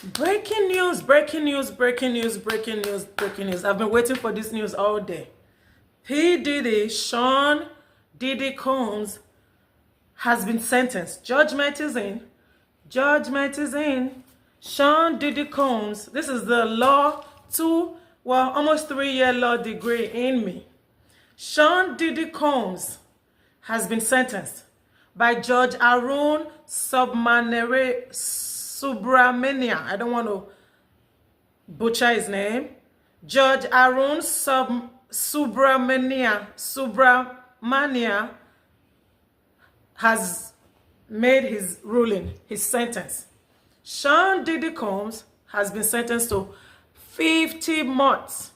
Breaking news, breaking news, breaking news, breaking news, breaking news. I've been waiting for this news all day. P. Diddy, Sean Diddy Combs has been sentenced. Judgment is in. Judgment is in. Sean Diddy Combs, this is the law 2, almost 3-year law degree in me. Sean Diddy Combs has been sentenced by Judge Arun Subramania. I don't want to butcher his name. Judge Arun Subramania has made his ruling, his sentence. Sean Diddy Combs has been sentenced to 50 months.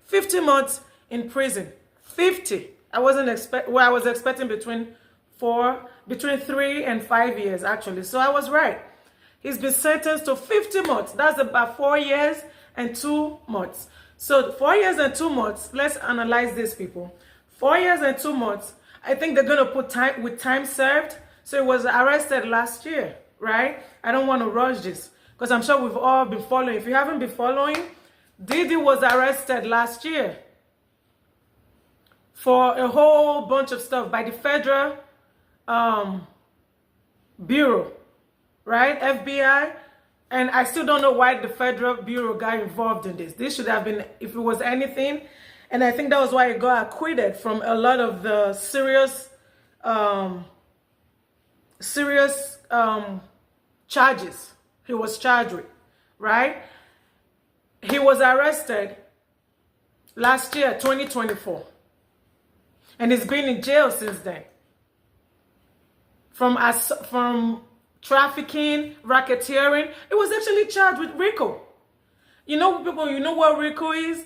50 months in prison. 50. I was expecting between 3 and 5 years actually. So I was right. He's been sentenced to 50 months. That's about 4 years and 2 months. So 4 years and 2 months, let's analyze this, people. 4 years and 2 months, I think they're going to put time served. So he was arrested last year, right? I don't want to rush this because I'm sure we've all been following. If you haven't been following, Diddy was arrested last year for a whole bunch of stuff by the Federal Bureau, right? FBI. And I still don't know why the Federal Bureau got involved in this. This should have been, if it was anything, and I think that was why he got acquitted from a lot of the serious charges he was charged with, right? He was arrested last year, 2024. And he's been in jail since then. From trafficking, racketeering. It was actually charged with RICO. You know, people, you know what RICO is?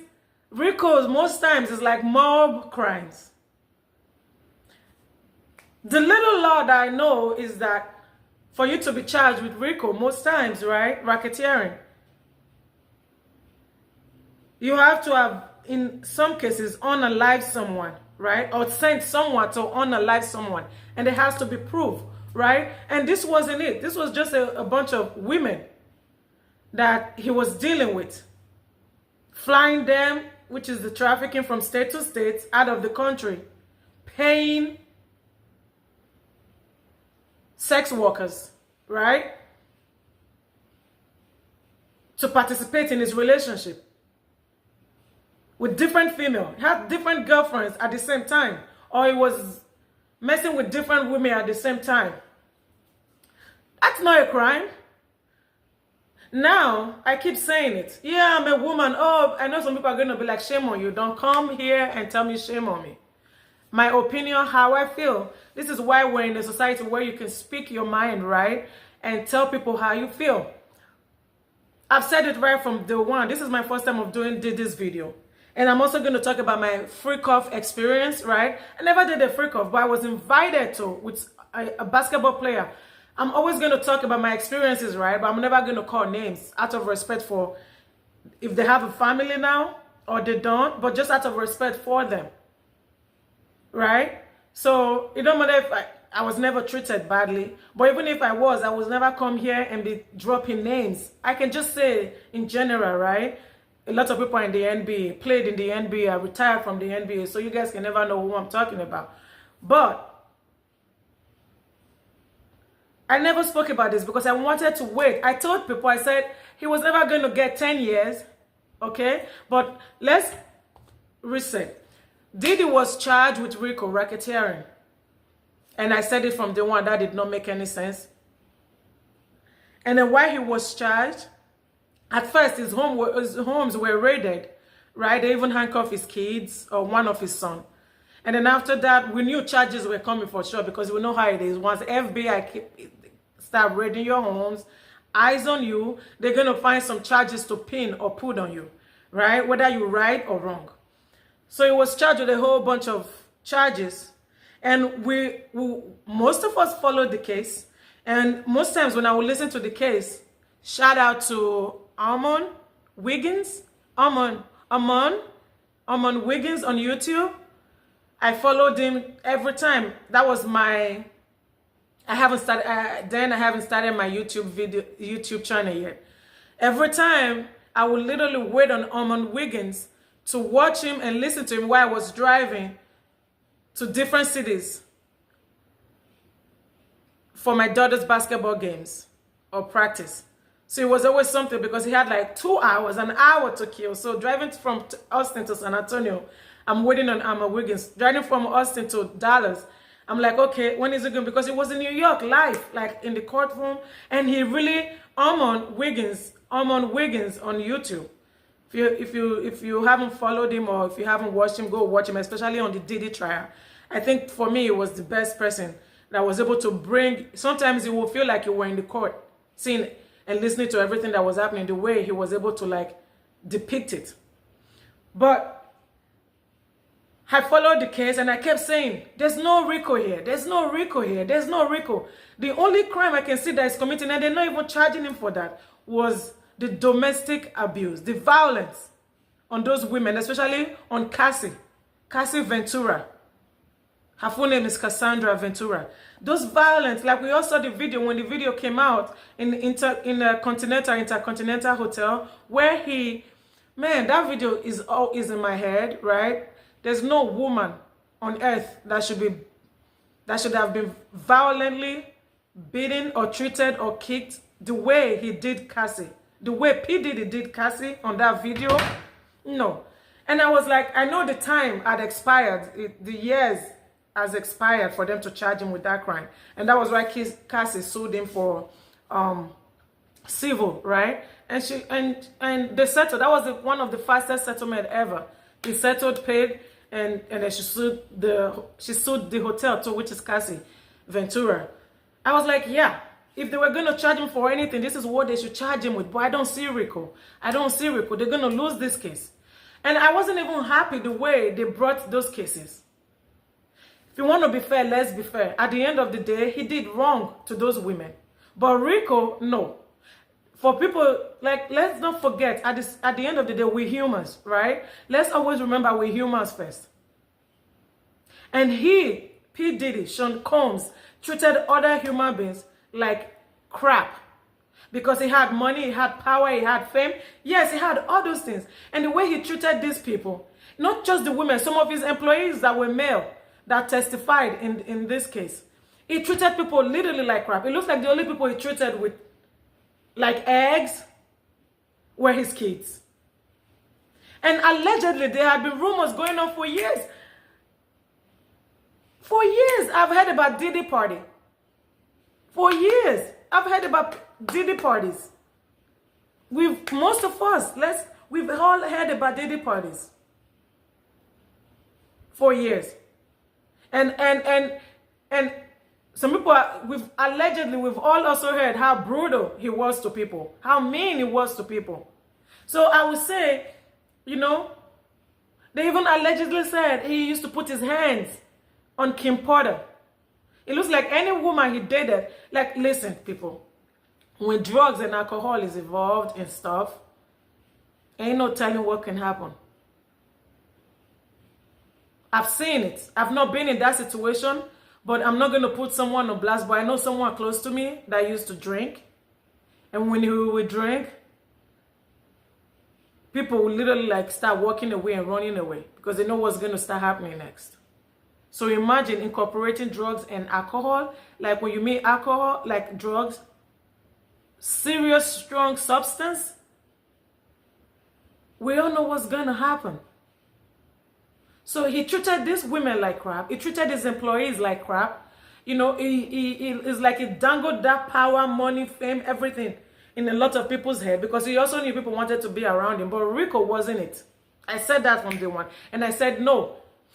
RICO most times is like mob crimes. The little law that I know is that for you to be charged with RICO most times, right? Racketeering. You have to have, in some cases, unalive someone, right? Or send someone to unalive someone. And it has to be proved, right? And this wasn't it. This was just a bunch of women that he was dealing with. Flying them, which is the trafficking from state to state, out of the country. Paying sex workers, right? To participate in his relationship. With different females. He had different girlfriends at the same time. Or he was messing with different women at the same time. That's not a crime. Now, I keep saying it. Yeah, I'm a woman. Oh, I know some people are going to be like, shame on you. Don't come here and tell me shame on me. My opinion, how I feel. This is why we're in a society where you can speak your mind, right? And tell people how you feel. I've said it right from day one. This is my first time of doing this video. And I'm also going to talk about my freak-off experience, right? I never did a freak-off, but I was invited to with a basketball player. I'm always going to talk about my experiences, right? But I'm never going to call names out of respect for if they have a family now or they don't, but just out of respect for them, right? So it don't matter if I was never treated badly, but even if I was never come here and be dropping names. I can just say in general, right? A lot of people in the NBA, played in the NBA, retired from the NBA, so you guys can never know who I'm talking about. But I never spoke about this because I wanted to wait. I told people, I said, he was never going to get 10 years, okay? But let's reset. Diddy was charged with RICO, racketeering. And I said it from day one, that did not make any sense. And then while he was charged, at first, his homes were raided, right? They even handcuffed his kids or one of his sons. And then after that, we knew charges were coming for sure because we know how it is. Once FBI start raiding your homes, eyes on you, they're going to find some charges to pin or put on you, right? Whether you're right or wrong. So he was charged with a whole bunch of charges. And most of us followed the case. And most times when I would listen to the case, shout out to Amon Wiggins on YouTube. I followed him every time. That was my I haven't started my YouTube channel yet. Every time, I would literally wait on Wiggins to watch him and listen to him while I was driving to different cities for my daughter's basketball games or practice. So it was always something because he had like 2 hours, an hour to kill. So driving from Austin to San Antonio, I'm waiting on Wiggins. Driving from Austin to Dallas, I'm like, okay, when is it going? Because it was in New York live, like in the courtroom. And he really, on Wiggins on YouTube. If you haven't followed him or if you haven't watched him, go watch him, especially on the Diddy trial. I think for me, it was the best person that was able to bring. Sometimes you will feel like you were in the court, seeing and listening to everything that was happening, the way he was able to like depict it. But I followed the case and I kept saying, there's no RICO here. There's no RICO here. There's no RICO. The only crime I can see that is committing, and they're not even charging him for that, was the domestic abuse, the violence on those women, especially on Cassie Ventura. Her full name is Cassandra Ventura. Those violence, like we all saw the video when the video came out in a Intercontinental Hotel, where that video is in my head, right? There's no woman on earth that should have been violently beaten or treated or kicked the way he did Cassie. The way P. Diddy did Cassie on that video. No. And I was like, I know the time had expired. The years has expired for them to charge him with that crime. And that was why Cassie sued him for civil, right? And they settled. That was one of the fastest settlement ever. He settled, paid, and then she sued the hotel too, which is Cassie Ventura. I was like, yeah, if they were going to charge him for anything, this is what they should charge him with. But I don't see RICO. I don't see RICO. They're going to lose this case. And I wasn't even happy the way they brought those cases. If you want to be fair, let's be fair. At the end of the day, he did wrong to those women. But RICO, no. For people, like, let's not forget, at the end of the day, we're humans, right? Let's always remember we're humans first. And he, P. Diddy, Sean Combs, treated other human beings like crap. Because he had money, he had power, he had fame. Yes, he had all those things. And the way he treated these people, not just the women, some of his employees that were male, that testified in this case. He treated people literally like crap. It looks like the only people he treated with like eggs were his kids. And allegedly, there had been rumors going on for years. For years, I've heard about Diddy party. For years, I've heard about Diddy parties. Most of us, we've all heard about Diddy parties. For years. And some people, we've all also heard how brutal he was to people, how mean he was to people. So I would say, they even allegedly said he used to put his hands on Kim Porter. It looks like any woman he dated, like, listen, people, when drugs and alcohol is involved in stuff, ain't no telling what can happen. I've seen it. I've not been in that situation, but I'm not going to put someone on blast. But I know someone close to me that used to drink. And when he would drink, people would literally like start walking away and running away because they know what's going to start happening next. So imagine incorporating drugs and alcohol. Like when you mean alcohol, like drugs, serious, strong substance, we all know what's going to happen. So he treated these women like crap. He treated his employees like crap. He is like he dangled that power, money, fame, everything in a lot of people's head because he also knew people wanted to be around him. But RICO wasn't it. I said that from day one. And I said, no.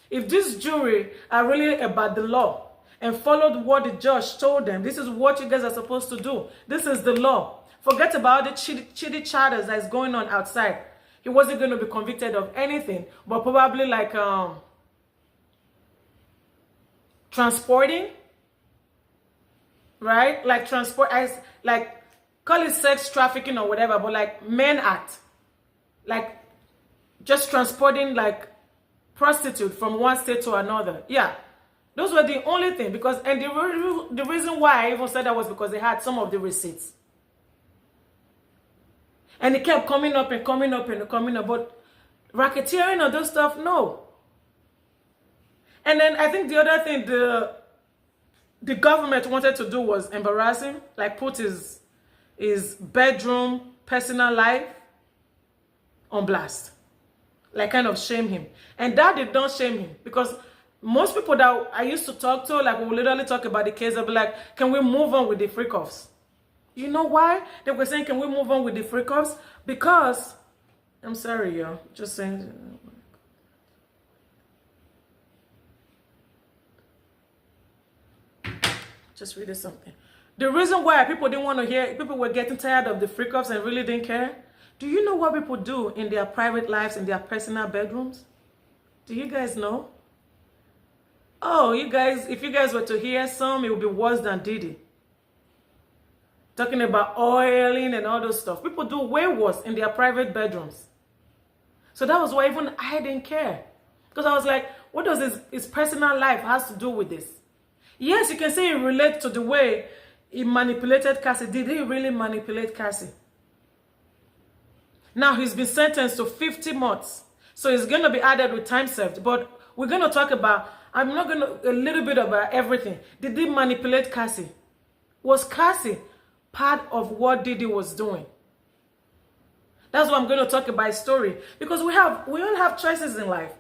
If this jury are really about the law and followed what the judge told them, this is what you guys are supposed to do. This is the law. Forget about the chitty chatters that's going on outside. He wasn't going to be convicted of anything, but probably like transporting, right? Like like call it sex trafficking or whatever, but like men act, like just transporting like prostitute from one state to another. Yeah, those were the only thing because the reason why I even said that was because they had some of the receipts. And it kept coming up and coming up and coming up. But racketeering or those stuff, no. And then I think the other thing the government wanted to do was embarrass him, like put his bedroom, personal life on blast. Like kind of shame him. And that did not shame him, because most people that I used to talk to, like we would literally talk about the case, they'll be like, can we move on with the freak-offs? You know why they were saying, can we move on with the freak-offs? Because, I'm sorry, yo, just saying. Just reading something. The reason why people didn't want to hear, people were getting tired of the freak-offs and really didn't care. Do you know what people do in their private lives, in their personal bedrooms? Do you guys know? Oh, you guys, if you guys were to hear some, it would be worse than Diddy. Talking about oiling and all those stuff. People do way worse in their private bedrooms. So that was why even I didn't care. Because I was like, what does his personal life has to do with this? Yes, you can say it relates to the way he manipulated Cassie. Did he really manipulate Cassie? Now he's been sentenced to 50 months. So he's going to be added with time served. But we're going to talk about, I'm not going to, a little bit about everything. Did he manipulate Cassie? Was Cassie part of what Diddy was doing? That's what I'm going to talk about, his story. Because we all have choices in life.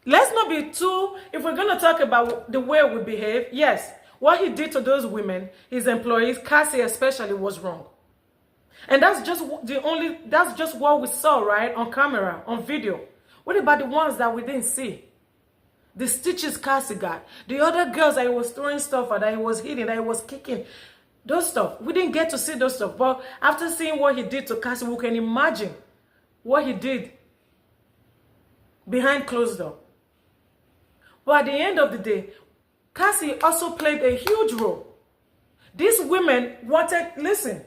Let's not be too, if we're going to talk about the way we behave, yes, what he did to those women, his employees, Cassie especially, was wrong. And that's just what we saw, right? On camera, on video. What about the ones that we didn't see? The stitches Cassie got. The other girls that he was throwing stuff at, that he was hitting, that he was kicking. Those stuff. We didn't get to see those stuff. But after seeing what he did to Cassie, we can imagine what he did behind closed door. But at the end of the day, Cassie also played a huge role. These women wanted, listen,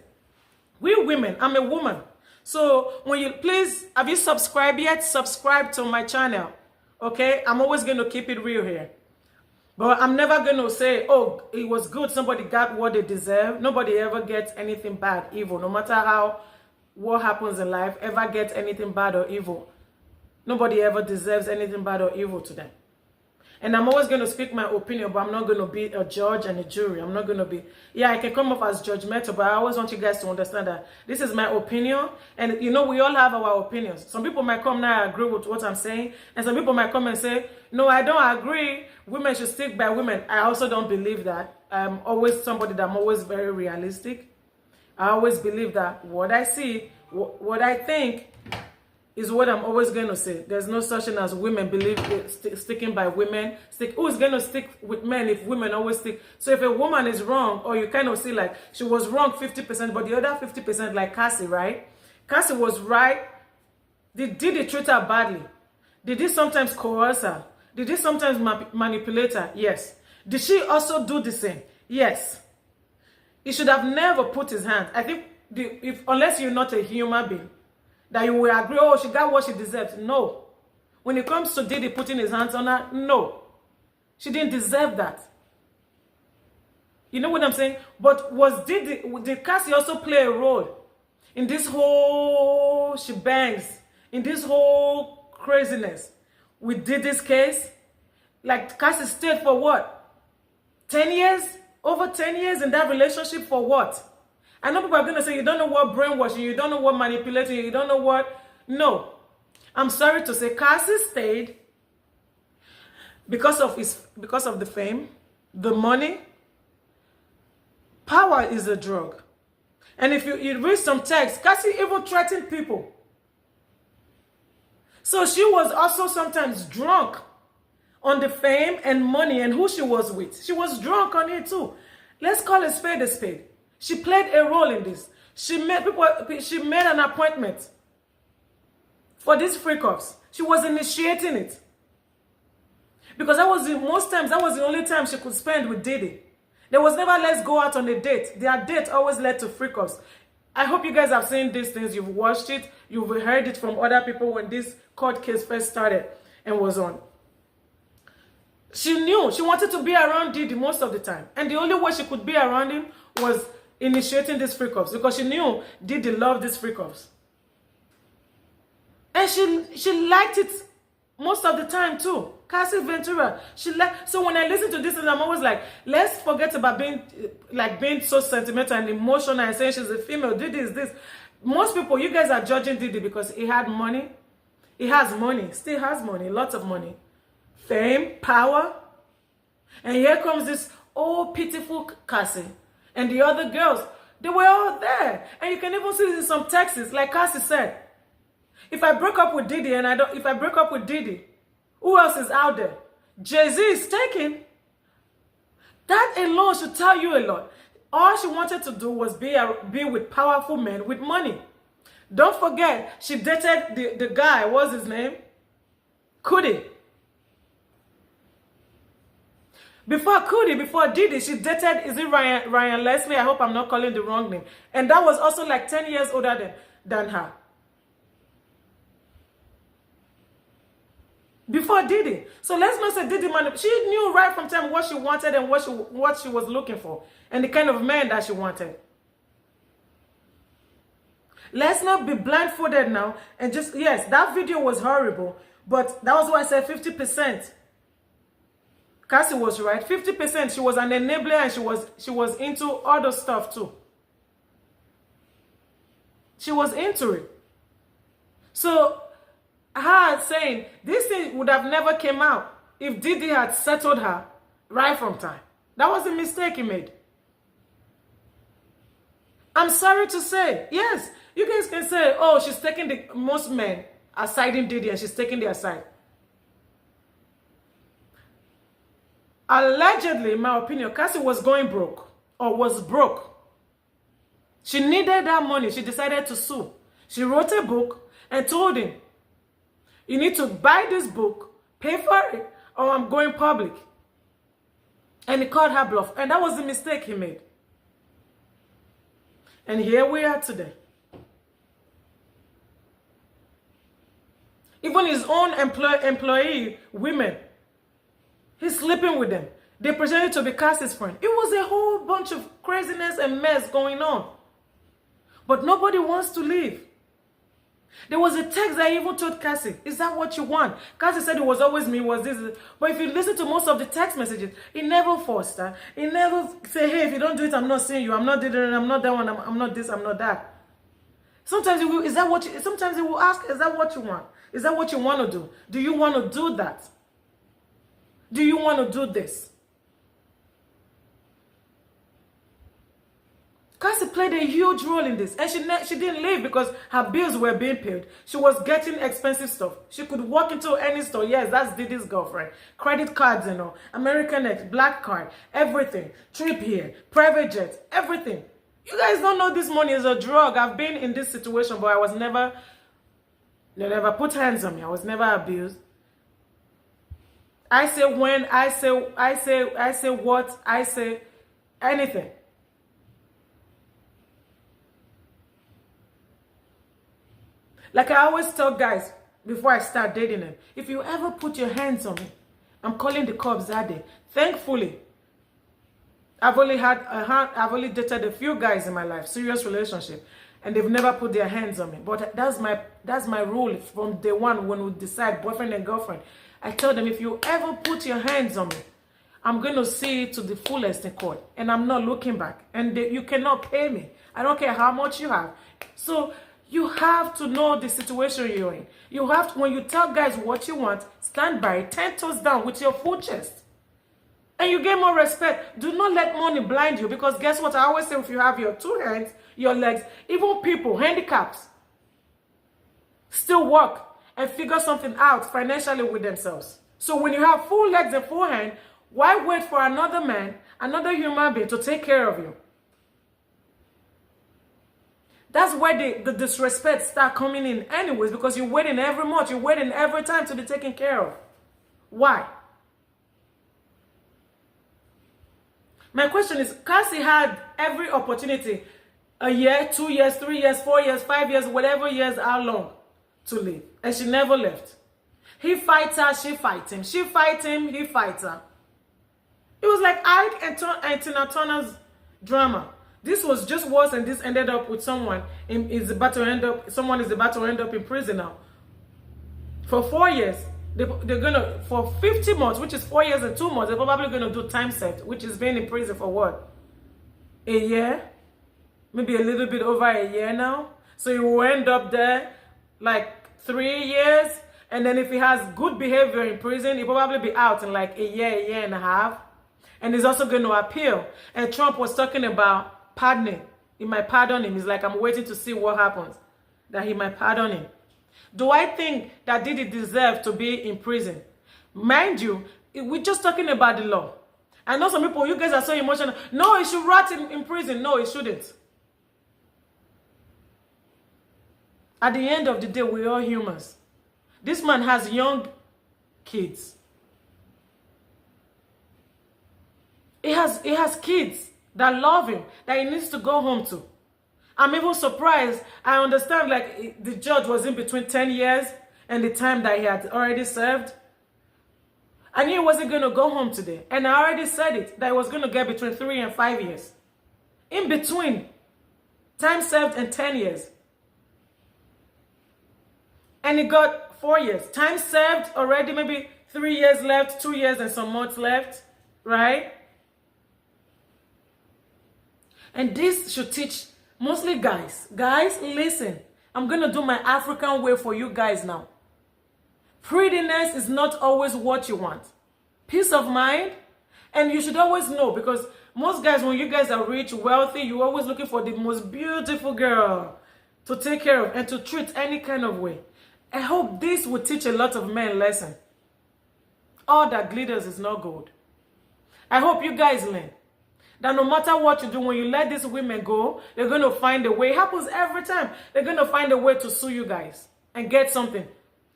we women, I'm a woman. So when you, please, have you subscribed yet? Subscribe to my channel. Okay? I'm always going to keep it real here. But I'm never going to say, oh, it was good, somebody got what they deserve. Nobody ever gets anything bad, evil. No matter how, what happens in life, ever gets anything bad or evil. Nobody ever deserves anything bad or evil to them. And I'm always going to speak my opinion, but I'm not going to be a judge and a jury. I'm not going to be, yeah, I can come off as judgmental, but I always want you guys to understand that this is my opinion. And, you know, we all have our opinions. Some people might come now and agree with what I'm saying. And some people might come and say, no, I don't agree. Women should stick by women. I also don't believe that. I'm always somebody that I'm always very realistic. I always believe that what I see, what I think, is what I'm always going to say. There's no such thing as women sticking by women. Who's going to stick with men if women always stick? So if a woman is wrong, or you kind of see like she was wrong 50%, but the other 50% like Cassie, right? Cassie was right. Did he treat her badly? Did he sometimes coerce her? Did he sometimes manipulate her? Yes. Did she also do the same? Yes. He should have never put his hand. I think unless you're not a human being, that you will agree, oh, she got what she deserves. No. When it comes to Diddy putting his hands on her, no. She didn't deserve that. You know what I'm saying? But did Cassie also play a role in this whole shebangs, in this whole craziness with Diddy's case? Like, Cassie stayed for what? 10 years? Over 10 years in that relationship for what? I know people are going to say, you don't know what brainwashing, you don't know what manipulating, you don't know what. No. I'm sorry to say, Cassie stayed because of the fame, the money. Power is a drug. And if you read some text, Cassie even threatened people. So she was also sometimes drunk on the fame and money and who she was with. She was drunk on it too. Let's call a spade a spade. She played a role in this. She made an appointment for these freak-offs. She was initiating it. Because most times, that was the only time she could spend with Diddy. There was never let's go out on a date. Their date always led to freak-offs. I hope you guys have seen these things. You've watched it. You've heard it from other people when this court case first started and was on. She knew. She wanted to be around Diddy most of the time. And the only way she could be around him was initiating these freak-offs, because she knew Diddy loved these freak-offs. And she liked it most of the time too. Cassie Ventura, so when I listen to this, I'm always like, let's forget about being so sentimental and emotional and saying she's a female. Diddy is this. Most people, you guys are judging Diddy because he had money. He has money, still has money, lots of money, fame, power. And here comes this old pitiful Cassie and the other girls. They were all there, and you can even see this in some texts, like Cassie said. If I break up with Diddy if I break up with Diddy, who else is out there? Jay-Z is taken. That alone should tell you a lot. All she wanted to do was be with powerful men with money. Don't forget, she dated the guy, what's his name? Cudi. Before Diddy, she dated, is it Ryan Leslie? I hope I'm not calling the wrong name. And that was also like 10 years older than her. Before Diddy. So let's not say Diddy man. She knew right from time what she wanted and what she was looking for. And the kind of man that she wanted. Let's not be blindfolded now and just, yes, that video was horrible, but that was why I said 50%. Cassie was right. 50%, she was an enabler and she was into other stuff too. She was into it. So her saying this thing would have never came out if Diddy had settled her right from time. That was a mistake he made. I'm sorry to say, yes, you guys can say, oh, she's taking most men are siding Diddy and she's taking their side. Allegedly, in my opinion, Cassie was going broke or was broke. She needed that money. She decided to sue. She wrote a book and told him, you need to buy this book, pay for it, or I'm going public. And he called her bluff. And that was the mistake he made. And here we are today. Even his own employee women, he's sleeping with them. They pretended to be Cassie's friend. It was a whole bunch of craziness and mess going on. But nobody wants to leave. There was a text that I even told Cassie, is that what you want? Cassie said it was always me, was this. But if you listen to most of the text messages, he never forced her. He never said, hey, if you don't do it, I'm not seeing you. I'm not doing it. I'm not that one. I'm not this. I'm not that. Sometimes he will, sometimes he will ask, is that what you want? Is that what you want to do? Do you want to do that? Do you want to do this? Cassie played a huge role in this. And she didn't leave because her bills were being paid. She was getting expensive stuff. She could walk into any store. Yes, that's Diddy's girlfriend. Credit cards, you know. American X, black card, everything. Trip here, private jets, everything. You guys don't know this money is a drug. I've been in this situation, but I was never, they never put hands on me. I was never abused. I say when, I say what, I say anything. Like I always tell guys before I start dating them, if you ever put your hands on me, I'm calling the cops that day. Thankfully, I've only dated a few guys in my life, serious relationship, and they've never put their hands on me. But that's my rule from day one when we decide boyfriend and girlfriend. I tell them, if you ever put your hands on me, I'm going to see it to the fullest in court, and I'm not looking back. And you cannot pay me. I don't care how much you have. So you have to know the situation you're in. You have to, when you tell guys what you want, stand by it, 10 toes down with your full chest. And you get more respect. Do not let money blind you, because guess what? I always say, if you have your two hands, your legs, even people, handicaps, still work and figure something out financially with themselves. So when you have full legs and full hand, why wait for another man, another human being to take care of you? That's where the disrespect start coming in anyways, because you're waiting every month, you're waiting every time to be taken care of. Why? My question is, Cassie had every opportunity, a year, 2 years, 3 years, 4 years, 5 years, whatever years, how long, to leave. And she never left. He fights her, she fights him. She fights him, he fights her. It was like Ike and Tina Turner's drama. This was just worse, and this ended up with someone someone is about to end up in prison now For 4 years, they're gonna, for 50 months, which is 4 years and 2 months, they're probably gonna do time served, which is being in prison for what? A year? Maybe a little bit over a year now. So he will end up there like 3 years. And then if he has good behavior in prison, he'll probably be out in like a year and a half. And he's also going to appeal. And Trump was talking about pardoning. He might pardon him. He's like, I'm waiting to see what happens, that he might pardon him. Do I think that Diddy deserves to be in prison? Mind you, we're just talking about the law. I know some people, you guys are so emotional. No, he should rot in prison. No, he shouldn't. At the end of the day, we're all humans. This man has young kids. He has kids that love him, that he needs to go home to. I'm even surprised. I understand, like, the judge was in between 10 years and the time that he had already served. I knew he wasn't going to go home today. And I already said it, that he was going to get between 3 and 5 years. In between time served and 10 years. And he got 4 years. Time served already, maybe 3 years left, 2 years and some months left, right? And this should teach mostly guys. Guys, listen. I'm going to do my African way for you guys now. Prettiness is not always what you want. Peace of mind. And you should always know, because most guys, when you guys are rich, wealthy, you're always looking for the most beautiful girl to take care of and to treat any kind of way. I hope this will teach a lot of men a lesson. All that glitters is not gold. I hope you guys learn that no matter what you do, when you let these women go, they're going to find a way. It happens every time. They're going to find a way to sue you guys and get something.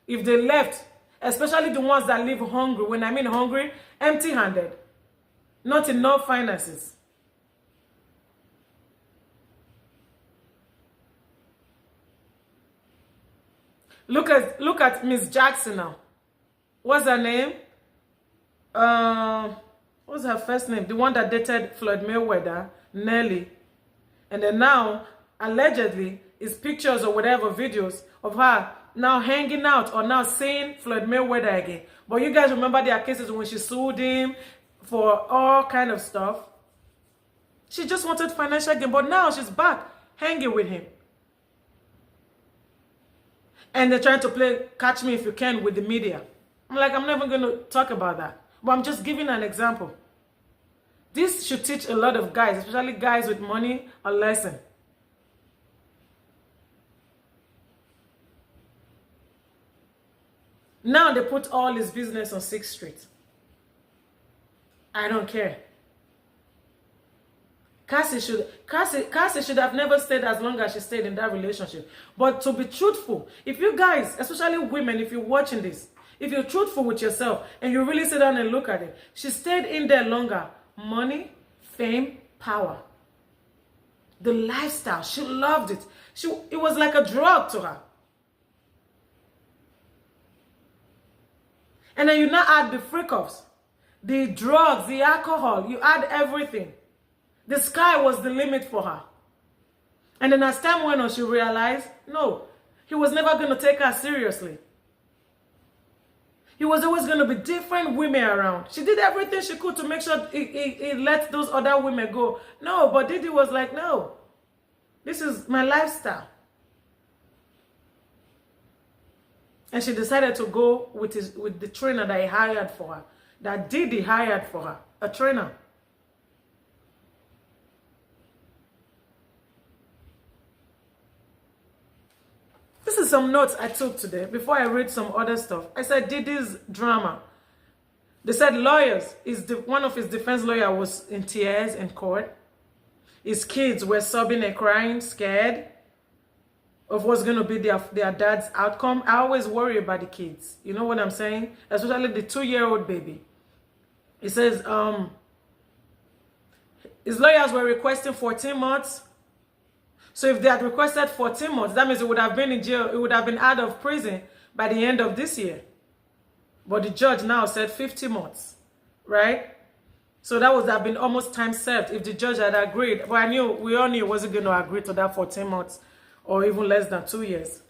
If they left, especially the ones that live hungry, when I mean hungry, empty-handed, not enough finances. Look at Miss Jackson now. What's her name? What's her first name? The one that dated Floyd Mayweather, Nelly. And then now, allegedly, is pictures or whatever, videos of her now hanging out or now seeing Floyd Mayweather again. But you guys remember there are cases when she sued him for all kind of stuff. She just wanted financial gain, but now she's back hanging with him. And they're trying to play catch me if you can with the media. I'm like, I'm never going to talk about that. But I'm just giving an example. This should teach a lot of guys, especially guys with money, a lesson. Now they put all his business on 6th Street. I don't care. Cassie should have never stayed as long as she stayed in that relationship. But to be truthful, if you guys, especially women, if you're watching this, if you're truthful with yourself and you really sit down and look at it, she stayed in there longer. Money, fame, power. The lifestyle, she loved it. It was like a drug to her. And then you now add the freak-offs, the drugs, the alcohol, you add everything. The sky was the limit for her. And then as time went on, she realized, no, he was never going to take her seriously. He was always going to be different women around. She did everything she could to make sure he let those other women go. No, but Diddy was like, no, this is my lifestyle. And she decided to go with the trainer that he hired for her, that Diddy hired for her, a trainer. This is some notes I took today before I read some other stuff. I said Diddy's drama. They said lawyers, one of his defense lawyer was in tears in court. His kids were sobbing and crying, scared of what's going to be their dad's outcome. I always worry about the kids. You know what I'm saying? Especially the 2-year-old baby. He says his lawyers were requesting 14 months. So if they had requested 14 months, that means it would have been in jail. It would have been out of prison by the end of this year. But the judge now said 50 months, right? So that would have been almost time served if the judge had agreed. But we all knew he wasn't going to agree to that 14 months or even less than 2 years.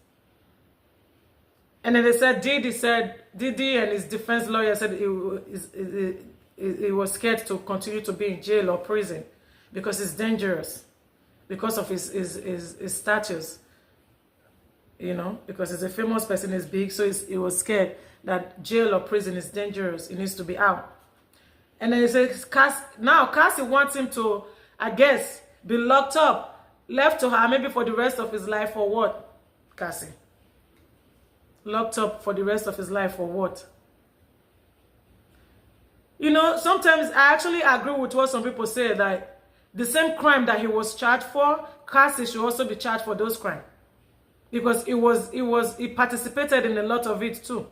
And then they said Diddy and his defense lawyer said he was scared to continue to be in jail or prison because it's dangerous, because of his status, you know, because he's a famous person, he's big, so he was scared that jail or prison is dangerous. He needs to be out. And then he says, Cassie wants him to, I guess, be locked up, left to her, maybe for the rest of his life, for what, Cassie? Locked up for the rest of his life for what? You know, sometimes I actually agree with what some people say, that the same crime that he was charged for, Cassie should also be charged for those crimes. Because he participated in a lot of it too.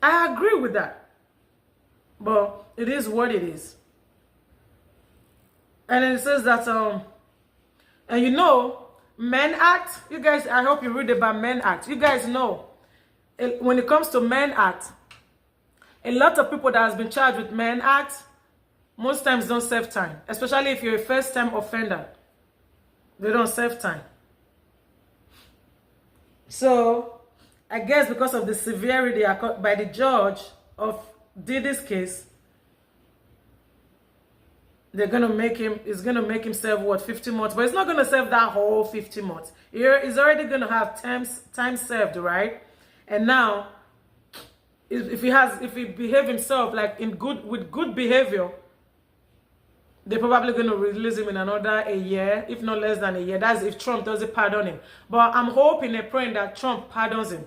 I agree with that. But it is what it is. And then it says that, and you know, Men Act, you guys, I hope you read about Men Act. You guys know, when it comes to Men Act, a lot of people that has been charged with Men Act, most times don't serve time. Especially if you're a first-time offender. They don't serve time. So, I guess because of the severity by the judge of Diddy's case, it's gonna make him serve what, 50 months, but it's not gonna serve that whole 50 months. He's already gonna have time served, right? And now, if he behave himself like with good behavior, they're probably gonna release him in a year, if not less than a year. That's if Trump doesn't pardon him. But I'm hoping and praying that Trump pardons him.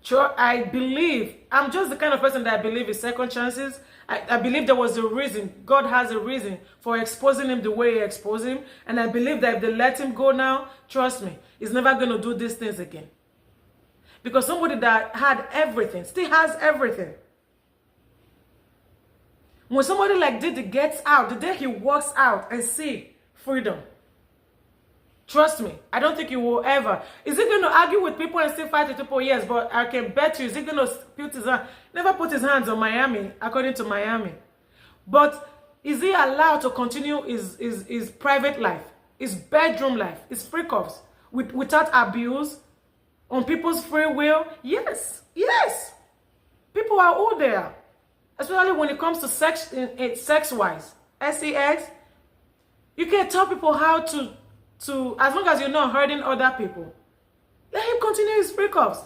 Sure, I believe, I'm just the kind of person that I believe in second chances. I believe there was a reason, God has a reason for exposing him the way he exposed him. And I believe that if they let him go now, trust me, he's never going to do these things again. Because somebody that had everything, still has everything. When somebody like Diddy gets out, the day he walks out and see freedom, trust me, I don't think he will ever. Is he going to argue with people and still fight with people? Yes, but I can bet you, is he going to put his hand? Never put his hands on Miami, according to Miami. But is he allowed to continue his private life, his bedroom life, his freak offs, without abuse, on people's free will? Yes, yes. People are all there. Especially when it comes to sex-wise. sex, you can tell people how to, as long as you're not hurting other people, let him continue his freak offs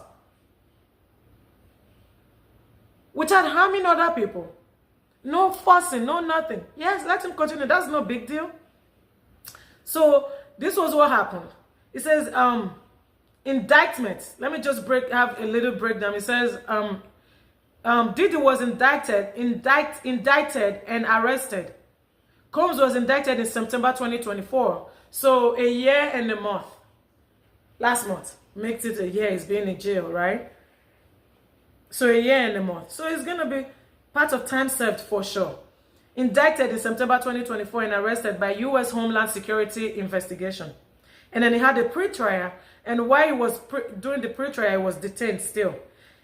without harming other people. No fussing, no nothing. Yes, let him continue. That's no big deal. So this was what happened. It says indictments. Let me just have a little breakdown. It says Diddy was indicted and arrested. Combs was indicted in September 2024. So a year and a month. Last month makes it a year he's being in jail, right? So a year and a month. So it's going to be part of time served for sure. Indicted in September 2024 and arrested by U.S. Homeland Security investigation. And then he had a pre-trial. And while he was doing the pre-trial, he was detained still.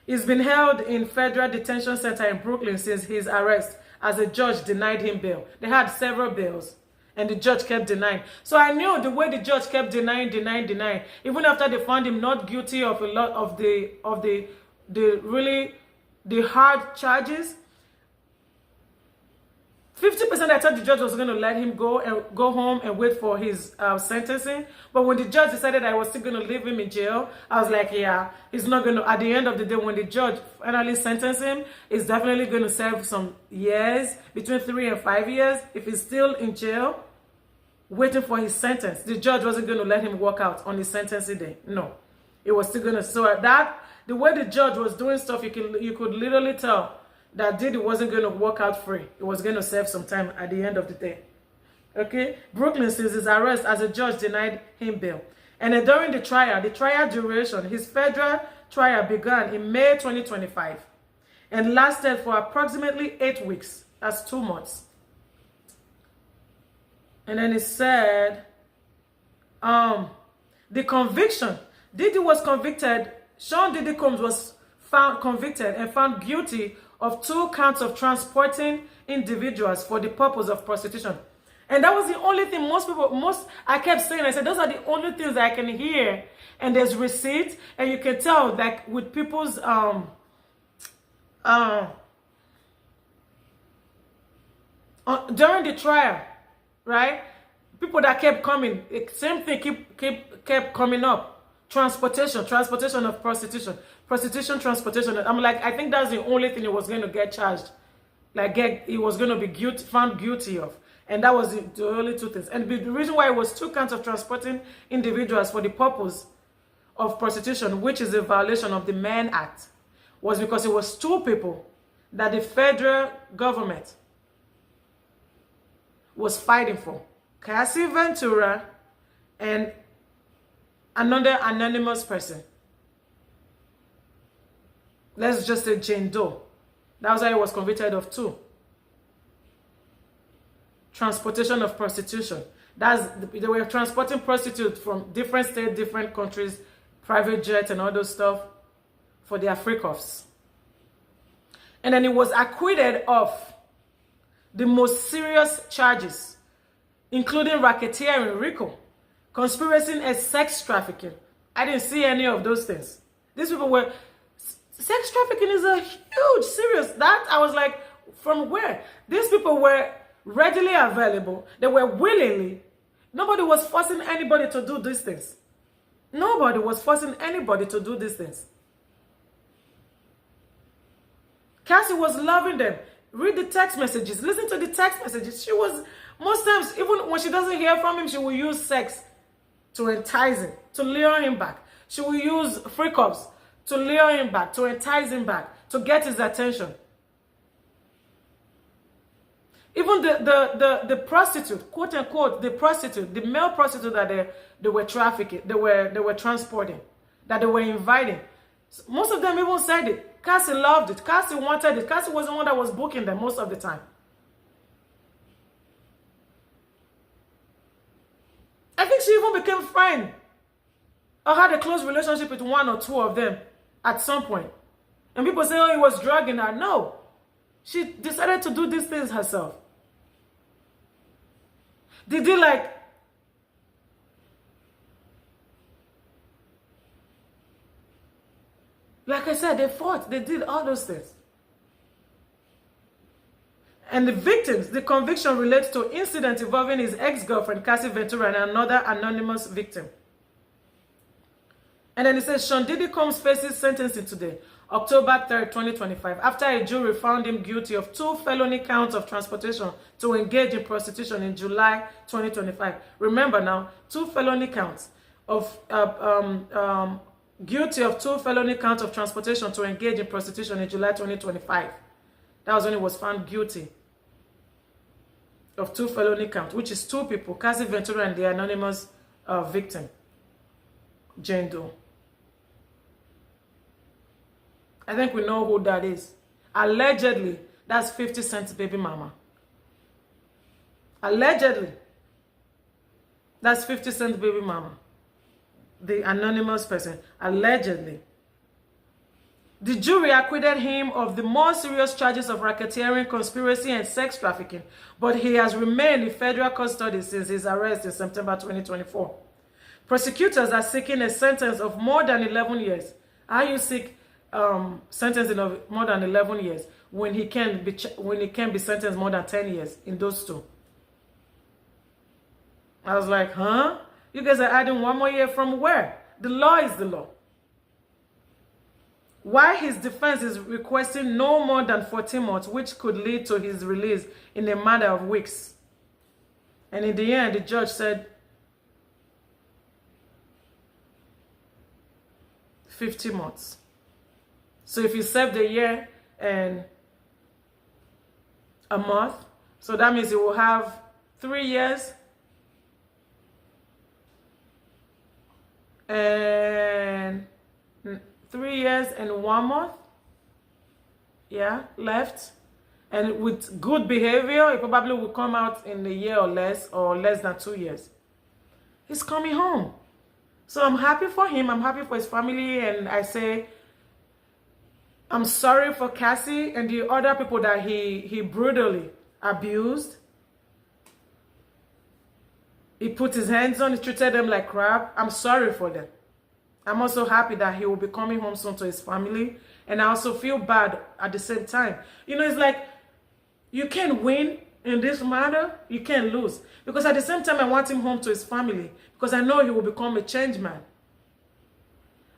He's been held in federal detention center in Brooklyn since his arrest, as a judge denied him bail. They had several bails, and the judge kept denying. So I knew the way the judge kept denying, even after they found him not guilty of a lot of the hard charges. 50% I thought the judge was going to let him go home and wait for his sentencing. But when the judge decided I was still going to leave him in jail, I was like, yeah, he's not going to, at the end of the day, when the judge finally sentenced him, he's definitely going to serve some years, between 3 and 5 years. If he's still in jail, waiting for his sentence, the judge wasn't going to let him walk out on his sentencing day. No, it was still going to, so that, the way the judge was doing stuff, you could literally tell that Diddy wasn't going to walk out free. It was going to serve some time at the end of the day. Okay? Brooklyn, since his arrest, as a judge denied him bail. And then during the trial duration, his federal trial began in May 2025 and lasted for approximately 8 weeks. That's 2 months. And then it said, the conviction. Diddy was convicted. Sean Diddy Combs was found convicted and found guilty of 2 counts of transporting individuals for the purpose of prostitution. And that was the only thing I kept saying, I said, those are the only things that I can hear. And there's receipts, and you can tell, like, with people's, during the trial, right? People that kept coming, same thing kept coming up. Transportation of prostitution. Prostitution, transportation. I'm like, I think that's the only thing he was going to get charged. Like, he was going to be found guilty of. And that was the only two things. And the reason why it was 2 counts of transporting individuals for the purpose of prostitution, which is a violation of the Mann Act, was because it was 2 people that the federal government was fighting for. Cassie Ventura and another anonymous person. Let's just say Jane Doe. That was why he was convicted of 2. Transportation of prostitution. They were transporting prostitutes from different states, different countries, private jets and all those stuff for their freak-offs. And then he was acquitted of the most serious charges, including racketeering, RICO, conspiracy and sex trafficking. I didn't see any of those things. These people were... Sex trafficking is a huge, serious... That, I was like, from where? These people were readily available. They were willingly. Nobody was forcing anybody to do these things. Nobody was forcing anybody to do these things. Cassie was loving them. Read the text messages. Listen to the text messages. She was, most times, even when she doesn't hear from him, she will use sex to entice him, to lure him back. She will use freak-offs to lure him back, to entice him back, to get his attention. Even the prostitute, quote unquote, the prostitute, the male prostitute that they were trafficking, they were transporting, that they were inviting. Most of them even said it. Cassie loved it. Cassie wanted it. Cassie was the one that was booking them most of the time. I think she even became friend or had a close relationship with 1 or 2 of them at some point. And people say, oh, he was drugging her. No. She decided to do these things herself. Did they like... Like I said, they fought. They did all those things. And the victims, the conviction relates to incidents involving his ex-girlfriend, Cassie Ventura, and another anonymous victim. And then it says, Sean Diddy Combs faces sentencing today, October 3rd, 2025, after a jury found him guilty of 2 felony counts of transportation to engage in prostitution in July 2025. Remember now, 2 felony counts of guilty of 2 felony counts of transportation to engage in prostitution in July 2025. That was when he was found guilty of 2 felony counts, which is 2 people, Cassie Ventura and the anonymous victim, Jane Doe. I think we know who that is. Allegedly, that's 50 Cent's baby mama. Allegedly, that's 50 Cent's baby mama. The anonymous person, allegedly. The jury acquitted him of the more serious charges of racketeering, conspiracy, and sex trafficking, but he has remained in federal custody since his arrest in September 2024. Prosecutors are seeking a sentence of more than 11 years. How you seek sentencing of more than 11 years when he can be sentenced more than 10 years in those 2? I was like, huh? You guys are adding 1 more year from where? The law is the law. Why his defense is requesting no more than 14 months, which could lead to his release in a matter of weeks. And in the end, the judge said 50 months. So if you served a year and a month, so that means you will have 3 years and 3 years and 1 month, yeah, left. And with good behavior, he probably will come out in a year or less than 2 years. He's coming home. So I'm happy for him. I'm happy for his family. And I say, I'm sorry for Cassie and the other people that he brutally abused. He put his hands on, he treated them like crap. I'm sorry for them. I'm also happy that he will be coming home soon to his family. And I also feel bad at the same time. You know, it's like you can't win in this matter. You can't lose. Because at the same time, I want him home to his family. Because I know he will become a changed man.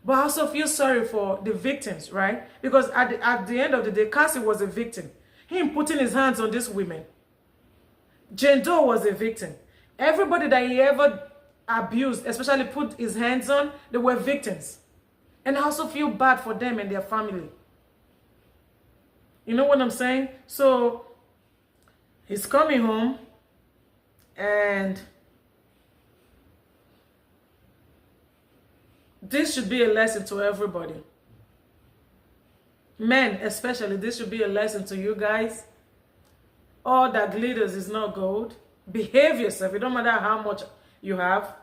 But I also feel sorry for the victims, right? Because at the end of the day, Cassie was a victim. Him putting his hands on these women. Jane Doe was a victim. Everybody that he ever abused, especially put his hands on, they were victims. And I also feel bad for them and their family. You know what I'm saying? So, he's coming home and this should be a lesson to everybody. Men, especially, this should be a lesson to you guys. All that glitters is not gold. Behave yourself. It don't matter how much you have,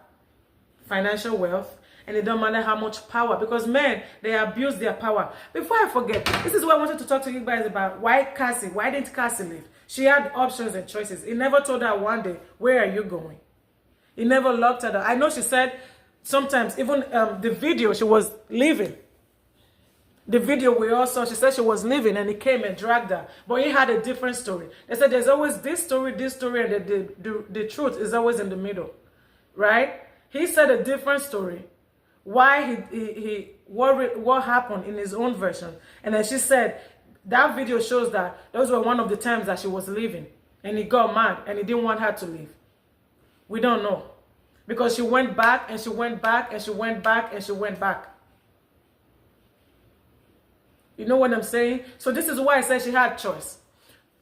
financial wealth, and it don't matter how much power. Because men, they abuse their power. Before I forget, this is what I wanted to talk to you guys about. Why didn't Cassie leave? She had options and choices. He never told her one day, where are you going? He never looked at her. I know she said sometimes, even the video, she was leaving. The video we all saw, she said she was leaving and he came and dragged her. But he had a different story. They said there's always this story, and the truth is always in the middle. Right? He said a different story. Why what happened in his own version. And then she said that video shows that those were one of the times that she was leaving. And he got mad and he didn't want her to leave. We don't know. Because she went back and she went back and she went back and she went back. You know what I'm saying? So this is why I said she had choice.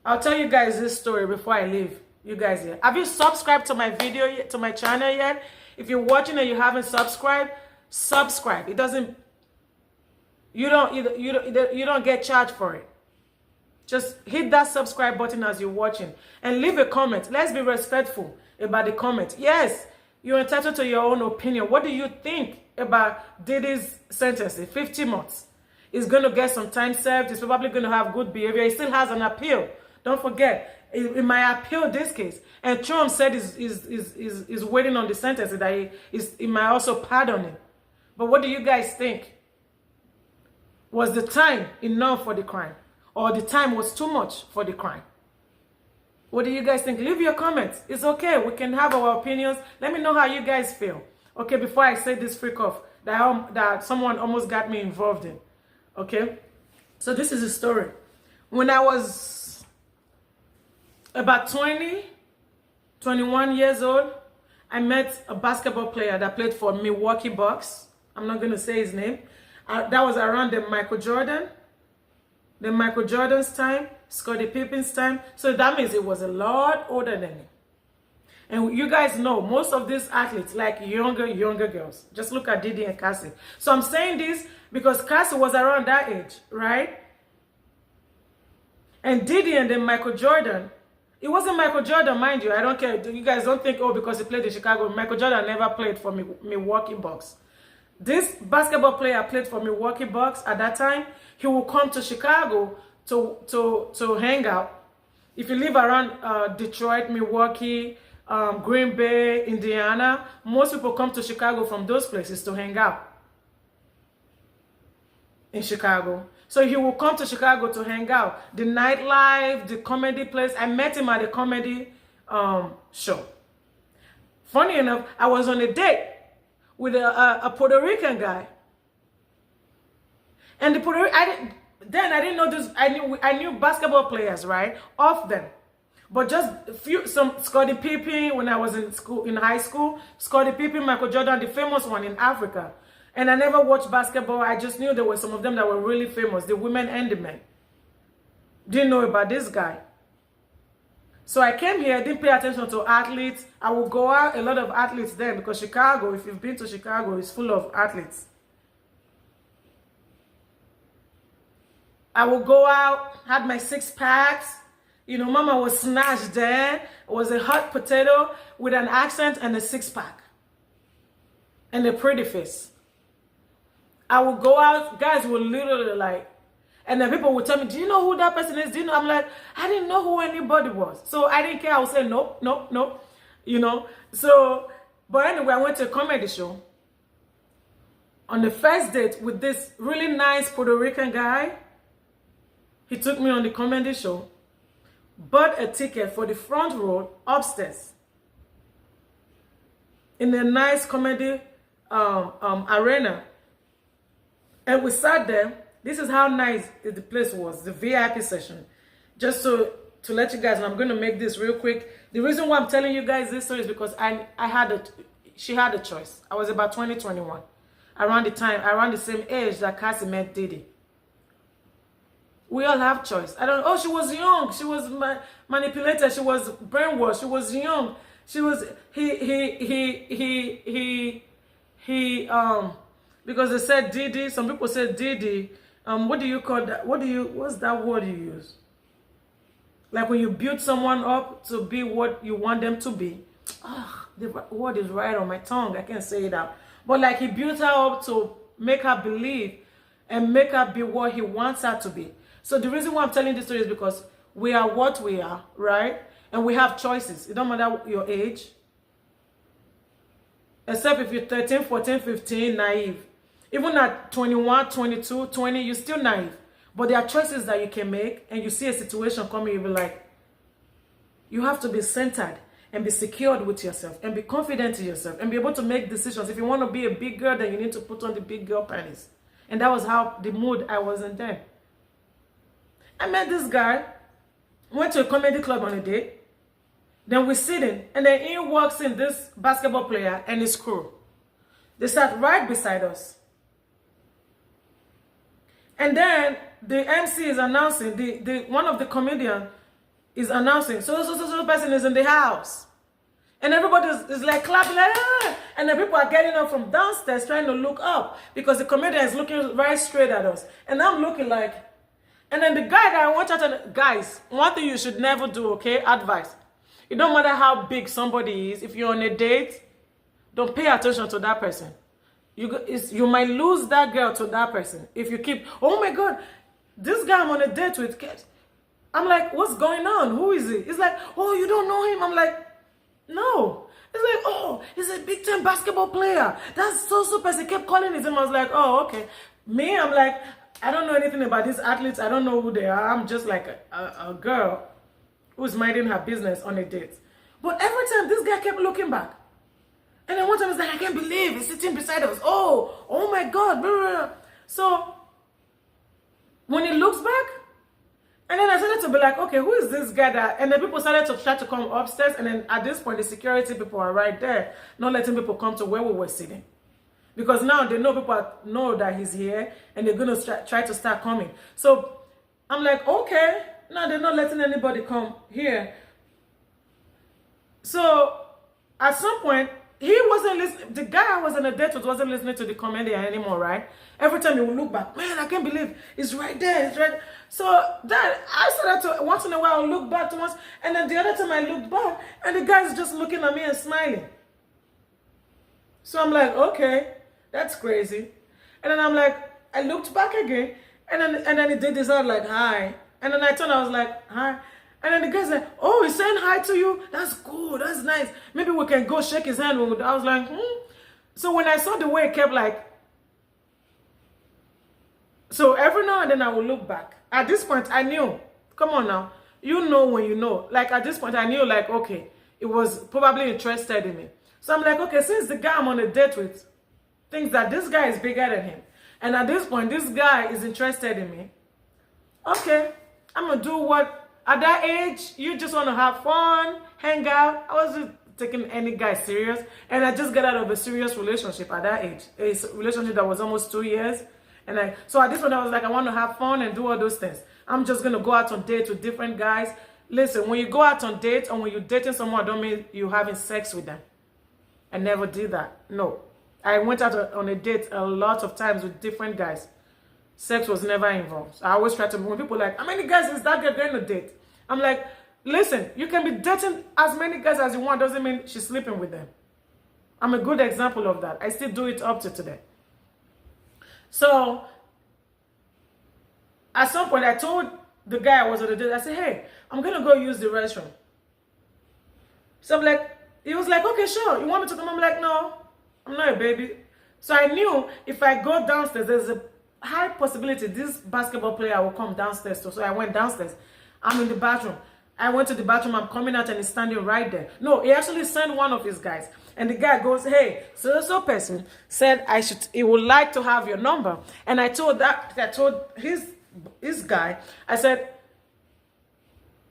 I'll tell you guys this story before I leave. You guys here. Have you subscribed to my video yet, to my channel yet? If you're watching and you haven't subscribed, subscribe. It doesn't. You don't get charged for it. Just hit that subscribe button as you're watching and leave a comment. Let's be respectful about the comment. Yes, you're entitled to your own opinion. What do you think about Diddy's sentence? 50 months. He's going to get some time served. He's probably going to have good behavior. He still has an appeal. Don't forget, he might appeal this case. And Trump said he's waiting on the sentence that he might also pardon him. But what do you guys think? Was the time enough for the crime? Or the time was too much for the crime? What do you guys think? Leave your comments. It's okay. We can have our opinions. Let me know how you guys feel. Okay, before I say this freak off that someone almost got me involved in. Okay, so this is a story. When I was about 21 years old, I met a basketball player that played for Milwaukee Bucks. I'm not going to say his name. That was around the Michael Jordan's time, Scottie Pippen's time. So that means it was a lot older than me. And you guys know, most of these athletes like younger girls. Just look at Diddy and Cassie. So I'm saying this because Cassie was around that age, right? And Diddy and then Michael Jordan. It wasn't Michael Jordan, mind you. I don't care. You guys don't think, oh, because he played in Chicago. Michael Jordan never played for Milwaukee Bucks. This basketball player played for Milwaukee Bucks at that time. He will come to Chicago to hang out. If you live around Detroit, Milwaukee, Green Bay, Indiana, most people come to Chicago from those places to hang out in Chicago. So he will come to Chicago to hang out. The nightlife, the comedy place. I met him at a comedy show. Funny enough, I was on a date with a Puerto Rican guy. And the Puerto Rican, I didn't know this. I knew basketball players, right? Of them. But just some Scottie Pippen when I was in high school. Scottie Pippen, Michael Jordan, the famous one in Africa. And I never watched basketball. I just knew there were some of them that were really famous, the women and the men. Didn't know about this guy. So I came here, didn't pay attention to athletes. I would go out, a lot of athletes there, because Chicago, if you've been to Chicago, is full of athletes. I would go out, had my 6 packs. You know, mama was snatched there. It was a hot potato with an accent and a 6-pack. And a pretty face. I would go out, guys would literally like, and then people would tell me, do you know who that person is? Do you know? I'm like, I didn't know who anybody was. So I didn't care. I would say, nope, nope, nope. you know. So, but anyway, I went to a comedy show on the first date with this really nice Puerto Rican guy. He took me on the comedy show, bought a ticket for the front row upstairs in a nice comedy arena. And we sat there. This is how nice the place was, the VIP session. Just to let you guys know, I'm going to make this real quick. The reason why I'm telling you guys this story is because she had a choice. I was about 20, 21. Around the same age that Cassie met Diddy. We all have choice. She was young. She was manipulated. She was brainwashed. She was young. She was, because they said Diddy, some people said Diddy, what do you call that? What's that word you use? Like when you build someone up to be what you want them to be. The word is right on my tongue. I can't say it out. But like he built her up to make her believe and make her be what he wants her to be. So the reason why I'm telling this story is because we are what we are, right? And we have choices. It don't matter your age. Except if you're 13, 14, 15, naive. Even at 21, 22, 20, you're still naive. But there are choices that you can make, and you see a situation coming, you'll be like, you have to be centered and be secured with yourself and be confident in yourself and be able to make decisions. If you want to be a big girl, then you need to put on the big girl panties. And that was how the mood I was in then. I met this guy, went to a comedy club on a date. Then we're sitting, and then in walks in this basketball player and his crew. They sat right beside us. And then the MC is announcing, one of the comedians is announcing, so person is in the house. And everybody is like clapping, like, ah! And then people are getting up from downstairs trying to look up because the comedian is looking right straight at us. And I'm looking like, and then the guy that I want you to, guys, one thing you should never do, okay? Advice. It don't matter how big somebody is. If you're on a date, don't pay attention to that person. You might lose that girl to that person if you keep, oh my God, this guy I'm on a date with. I'm like, what's going on? Who is he? He's like, oh, you don't know him? I'm like, no. He's like, oh, he's a big time basketball player. That's so person. He kept calling his name. I was like, oh, okay. Me, I'm like, I don't know anything about these athletes. I don't know who they are. I'm just like a girl who's minding her business on a date. But every time this guy kept looking back. And then one time he's like, I can't believe he's sitting beside us. Oh my God. Blah, blah, blah. So when he looks back, and then I started to be like, okay, who is this guy that, and then people started to try to come upstairs. And then at this point, the security people are right there, not letting people come to where we were sitting. Because now they know people know that he's here and they're going to try to start coming. So I'm like, okay. No, they're not letting anybody come here. So at some point, he wasn't listening. The guy I was on a date with wasn't listening to the comedian anymore, right? Every time he would look back, man, I can't believe it's right there. It's right. So that I started to, once in a while, look back to once. And then the other time I looked back, and the guy's just looking at me and smiling. So I'm like, okay, that's crazy. And then I'm like, I looked back again, and then he did this out like, hi. And then I turned, I was like, hi. And then the guy's like, oh, he's saying hi to you? That's cool, that's nice. Maybe we can go shake his hand. I was like, So when I saw the way it kept like, so every now and then I would look back. At this point, I knew, come on now. You know when you know. Like at this point, I knew like, okay, it was probably interested in me. So I'm like, okay, since the guy I'm on a date with thinks that this guy is bigger than him. And at this point, this guy is interested in me. Okay, I'm going to do what, at that age, you just want to have fun, hang out. I wasn't taking any guy serious. And I just got out of a serious relationship at that age. A relationship that was almost 2 years. And so at this point, I was like, I want to have fun and do all those things. I'm just going to go out on dates with different guys. Listen, when you go out on dates or when you're dating someone, don't mean you're having sex with them. I never did that. No. I went out on a date a lot of times with different guys. Sex was never involved. I always try to, when people are like, how many guys is that girl going to date? I'm like, listen, you can be dating as many guys as you want. Doesn't mean she's sleeping with them. I'm a good example of that. I still do it up to today. So, at some point, I told the guy I was on the date, I said, hey, I'm going to go use the restroom. So I'm like, he was like, okay, sure. You want me to come? I'm like, no, I'm not a baby. So I knew if I go downstairs, there's a high possibility this basketball player will come downstairs too. So I went downstairs. I'm in the bathroom. I went to the bathroom. I'm coming out and he's standing right there. No, he actually sent one of his guys. And the guy goes, hey, so person said he would like to have your number. And I told his guy, I said,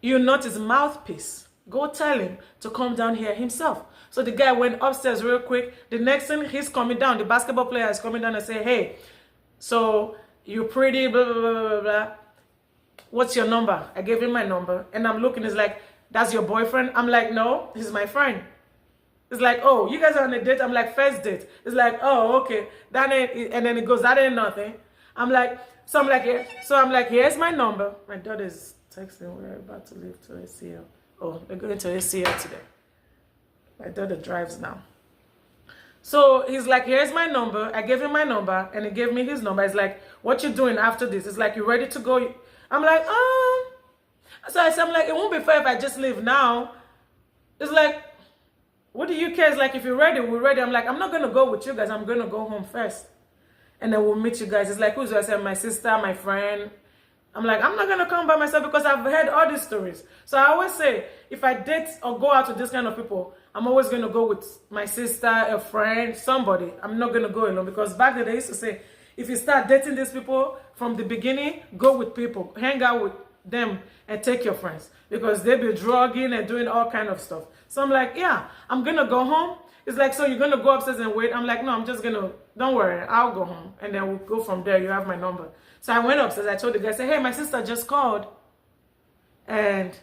you're not his mouthpiece. Go tell him to come down here himself. So the guy went upstairs real quick. The next thing, he's coming down. The basketball player is coming down and say, hey, so you're pretty, blah, blah, blah, blah, blah. What's your number? I gave him my number. And I'm looking, it's like, that's your boyfriend? I'm like, no, he's my friend. It's like, oh, you guys are on a date? I'm like, first date. It's like, oh, okay. That ain't, and then it goes, that ain't nothing. I'm like, here's my number. My daughter's texting, we're about to leave to ACL. Oh, they're going to ACL today. My daughter drives now. So he's like, here's my number. I gave him my number and he gave me his number. He's like, what you doing after this? It's like, you ready to go? I'm like, So I said, I'm like, it won't be fair if I just leave now. It's like, what do you care? It's like, if you're ready, we're ready. I'm like, I'm not going to go with you guys. I'm going to go home first. And then we'll meet you guys. It's like, who's I said, my sister, my friend. I'm like, I'm not going to come by myself because I've heard all these stories. So I always say, if I date or go out with this kind of people, I'm always going to go with my sister, a friend, somebody. I'm not going to go alone because back then they used to say, if you start dating these people from the beginning, go with people, hang out with them and take your friends because they be drugging and doing all kind of stuff. So I'm like, yeah, I'm going to go home. It's like, so you're going to go upstairs and wait? I'm like, no, I'm just going to, don't worry, I'll go home. And then we'll go from there. You have my number. So I went upstairs. I told the guy, I said, hey, my sister just called and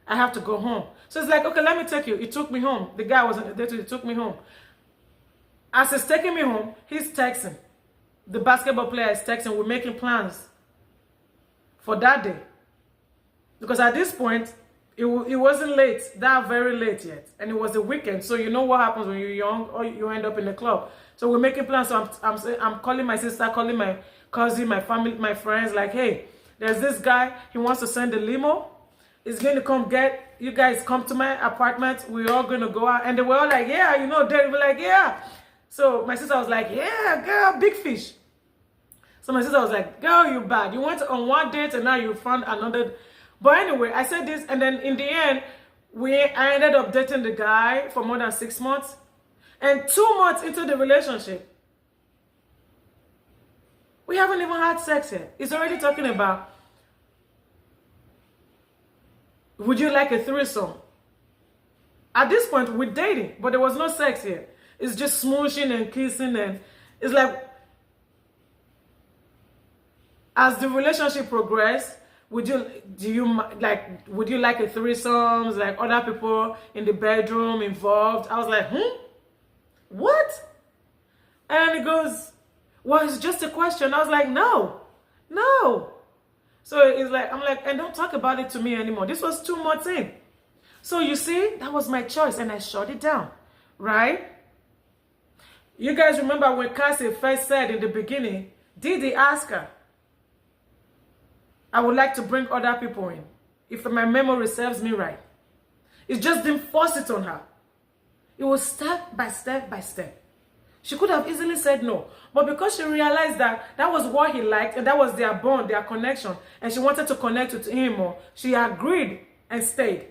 I have to go home. So it's like, okay, let me take you. He took me home. The guy was on the date, he took me home. As he's taking me home, he's texting. The basketball player is texting. We're making plans for that day. Because at this point, it wasn't late, that very late yet. And it was a weekend. So you know what happens when you're young or you end up in the club. So we're making plans. So I'm calling my sister, calling my cousin, my family, my friends, like, hey, there's this guy. He wants to send a limo. He's going to come get, you guys come to my apartment. We're all going to go out. And they were all like, yeah, you know, they were like, yeah. So my sister was like, yeah, girl, big fish. So my sister was like, girl, you bad. You went on one date and now you found another. But anyway, I said this. And then in the end, I ended up dating the guy for more than 6 months. And 2 months into the relationship, we haven't even had sex yet. He's already talking about, would you like a threesome? At this point, we're dating, but there was no sex here. It's just smooshing and kissing, and it's like, as the relationship progressed, would you like a threesome, like other people in the bedroom involved? I was like, what? And he goes, well, it's just a question. I was like, no. So it's like, I'm like, and don't talk about it to me anymore. This was 2 months in. So you see, that was my choice and I shut it down, right? You guys remember when Cassie first said in the beginning, Diddy asked her, I would like to bring other people in, if my memory serves me right. It just didn't force it on her. It was step by step by step. She could have easily said no. But because she realized that that was what he liked and that was their bond, their connection, and she wanted to connect with him more, she agreed and stayed.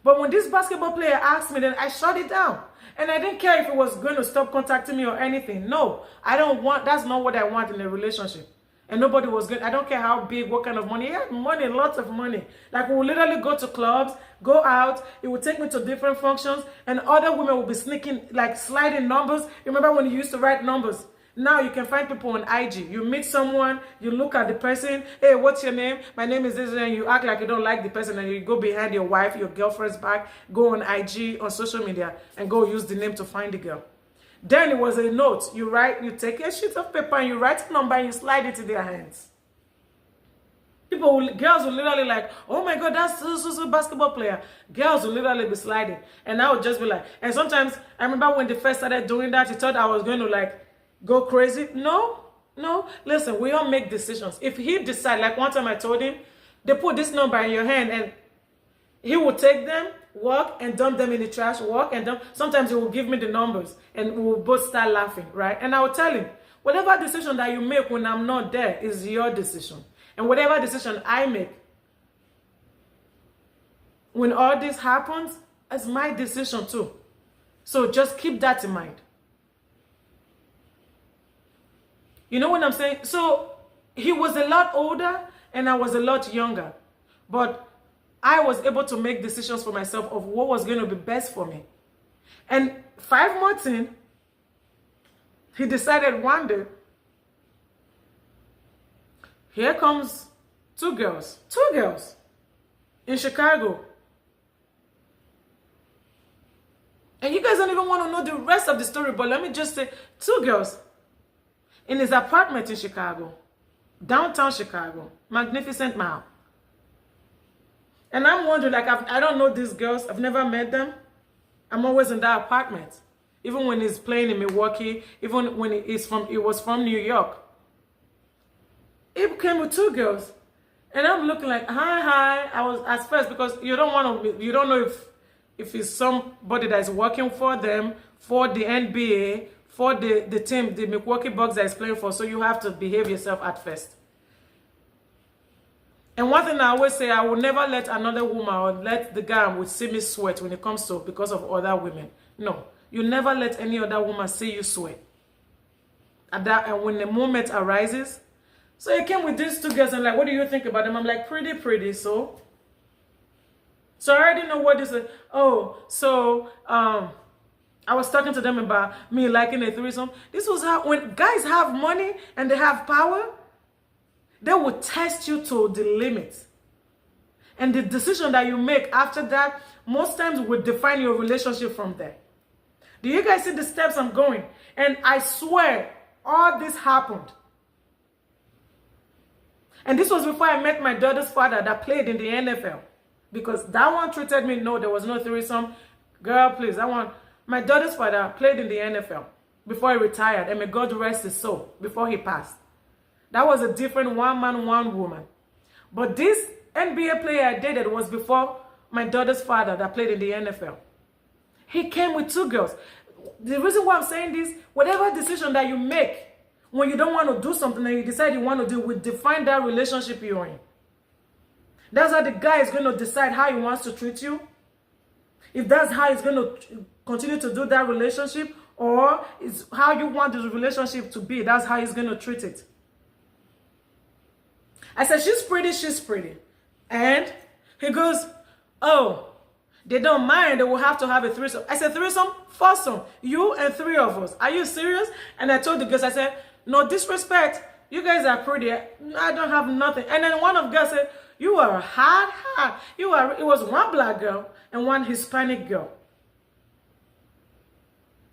But when this basketball player asked me, then I shut it down. And I didn't care if it was going to stop contacting me or anything. No, I don't want, that's not what I want in a relationship. And nobody was good. I don't care how big, what kind of money. He had money, lots of money. Like, we would literally go to clubs, go out. It would take me to different functions. And other women would be sneaking, like sliding numbers. Remember when you used to write numbers? Now you can find people on IG. You meet someone, you look at the person. Hey, what's your name? My name is this. And you act like you don't like the person. And you go behind your wife, your girlfriend's back, go on IG, on social media, and go use the name to find the girl. Then it was a note. You take a sheet of paper and you write a number and you slide it in their hands. Girls will literally like, oh my God, that's so basketball player. Girls will literally be sliding. And I would just be like, and sometimes, I remember when they first started doing that, you thought I was going to like, go crazy. No. Listen, we all make decisions. If he decide, like one time I told him, they put this number in your hand and He will take them, walk, and dump them in the trash, walk and dump. Sometimes he will give me the numbers, and we will both start laughing, right? And I will tell him, whatever decision that you make when I'm not there is your decision. And whatever decision I make, when all this happens, it's my decision too. So just keep that in mind. You know what I'm saying? So he was a lot older and I was a lot younger. But I was able to make decisions for myself of what was going to be best for me. And 5 months in, he decided one day, here comes two girls in Chicago. And you guys don't even want to know the rest of the story, but let me just say, 2 girls in his apartment in Chicago, downtown Chicago, magnificent mall. And I'm wondering, like, I don't know these girls. I've never met them. I'm always in that apartment. Even when he's playing in Milwaukee, even when it was from New York. He came with 2 girls. And I'm looking like, hi. I was at first, because you don't know if it's somebody that is working for them, for the NBA, for the team, the Milwaukee Bucks that is playing for. So you have to behave yourself at first. And one thing I always say, I will never let another woman or let the guy would see me sweat when it comes to because of other women. No, you never let any other woman see you sweat. And when the moment arises, so he came with these 2 girls and like, what do you think about them? I'm like, pretty. So I already know what this is. Oh, so I was talking to them about me liking a threesome. This was how, when guys have money and they have power, they will test you to the limit. And the decision that you make after that, most times will define your relationship from there. Do you guys see the steps I'm going? And I swear, all this happened. And this was before I met my daughter's father that played in the NFL. Because that one treated me, no, there was no threesome. Girl, please, my daughter's father played in the NFL before he retired. And may God rest his soul before he passed. That was a different one man, one woman. But this NBA player I dated was before my daughter's father that played in the NFL. He came with 2 girls. The reason why I'm saying this, whatever decision that you make, when you don't want to do something and you decide you want to do, will define that relationship you're in. That's how the guy is going to decide how he wants to treat you. If that's how he's going to continue to do that relationship, or it's how you want the relationship to be, that's how he's going to treat it. I said, she's pretty. And he goes, oh, they don't mind, they will have to have a threesome. I said, threesome? Foursome. You and 3 of us. Are you serious? And I told the girls, I said, no disrespect. You guys are pretty. I don't have nothing. And then one of the girls said, you are hot. It was one black girl and one Hispanic girl.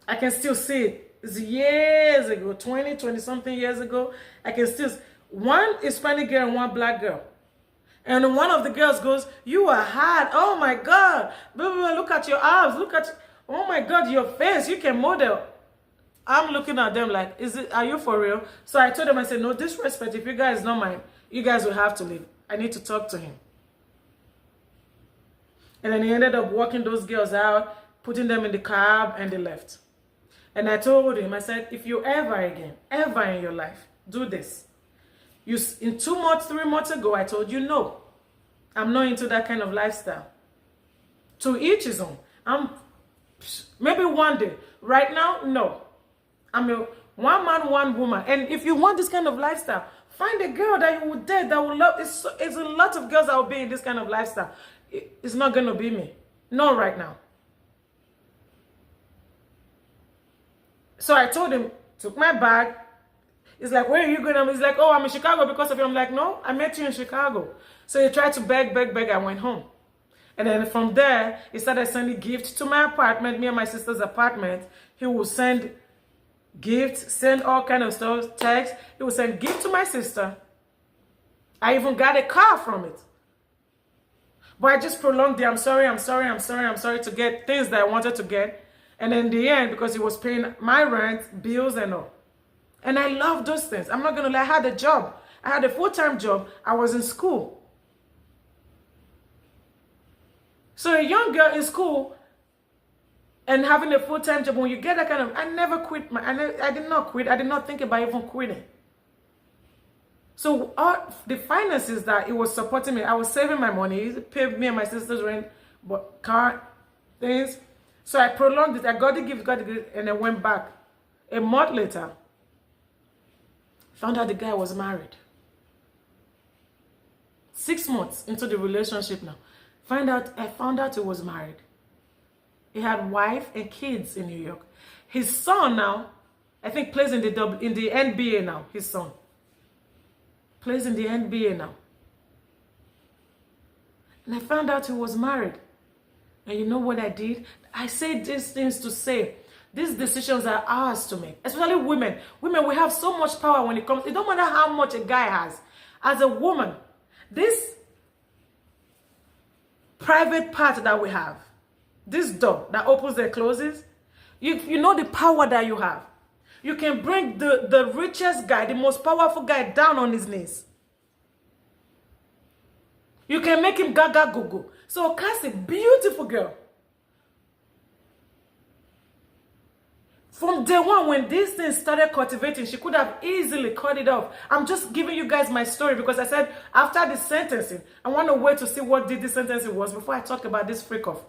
I can still see it. It's years ago, 20 something years ago. I can still, one Hispanic girl and one black girl. And one of the girls goes, you are hot. Oh my God. Look at your arms. Oh my God, your face. You can model. I'm looking at them like, are you for real? So I told them, I said, no disrespect. If you guys don't mind, you guys will have to leave. I need to talk to him. And then he ended up walking those girls out, putting them in the cab, and they left. And I told him, I said, if you ever in your life, do this. In 2 months, 3 months ago, I told you, no, I'm not into that kind of lifestyle. To each his own. Maybe one day. Right now, no. I'm a one man, one woman. And if you want this kind of lifestyle, find a girl that you would date, that will love. It's a lot of girls that will be in this kind of lifestyle. It's not going to be me. Not right now. So I told him, took my bag. He's like, where are you going? He's like, oh, I'm in Chicago because of you. I'm like, no, I met you in Chicago. So he tried to beg. I went home. And then from there, he started sending gifts to my apartment, me and my sister's apartment. He would send gifts, send all kind of stuff, text. He would send gifts to my sister. I even got a car from it. But I just prolonged the I'm sorry to get things that I wanted to get. And in the end, because he was paying my rent, bills and all. And I love those things. I'm not going to lie, I had a job. I had a full-time job. I was in school. So a young girl in school and having a full-time job, when you get that kind of, I never quit. I did not quit. I did not think about even quitting. So all the finances that it was supporting me, I was saving my money. It paid me and my sister's rent, but car things. So I prolonged it. I got the gift, and I went back. A month later, found out the guy was married. 6 months into the relationship now, I found out he was married. He had wife and kids in New York. His son now, I think, plays in the NBA now. His son plays in the NBA now. And I found out he was married. And you know what I did? I say these things to say, these decisions are ours to make. Especially women. Women, we have so much power when it comes. It don't matter how much a guy has. As a woman, this private part that we have, this door that opens and closes, you know the power that you have. You can bring the richest guy, the most powerful guy down on his knees. You can make him gaga go. So Cassie, beautiful girl. From day one, when these things started cultivating, she could have easily cut it off. I'm just giving you guys my story because I said after the sentencing, I want to wait to see what Diddy sentencing was before I talk about this freak off.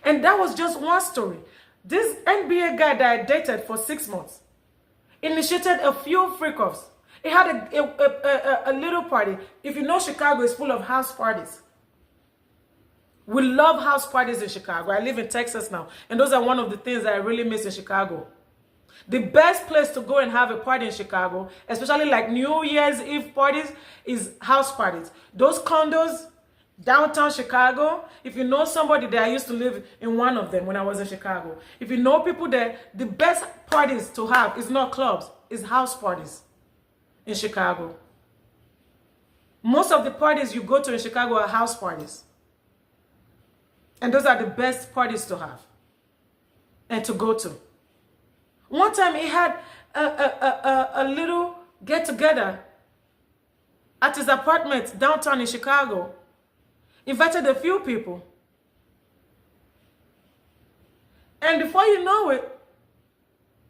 And that was just one story. This NBA guy that I dated for 6 months initiated a few freak-offs. He had a little party. If you know, Chicago is full of house parties. We love house parties in Chicago. I live in Texas now. And those are one of the things that I really miss in Chicago. The best place to go and have a party in Chicago, especially like New Year's Eve parties, is house parties. Those condos, downtown Chicago, if you know somebody there, I used to live in one of them when I was in Chicago. If you know people there, the best parties to have is not clubs, it's house parties in Chicago. Most of the parties you go to in Chicago are house parties. And those are the best parties to have and to go to. One time he had a little get-together at his apartment downtown in Chicago. Invited a few people. And before you know it,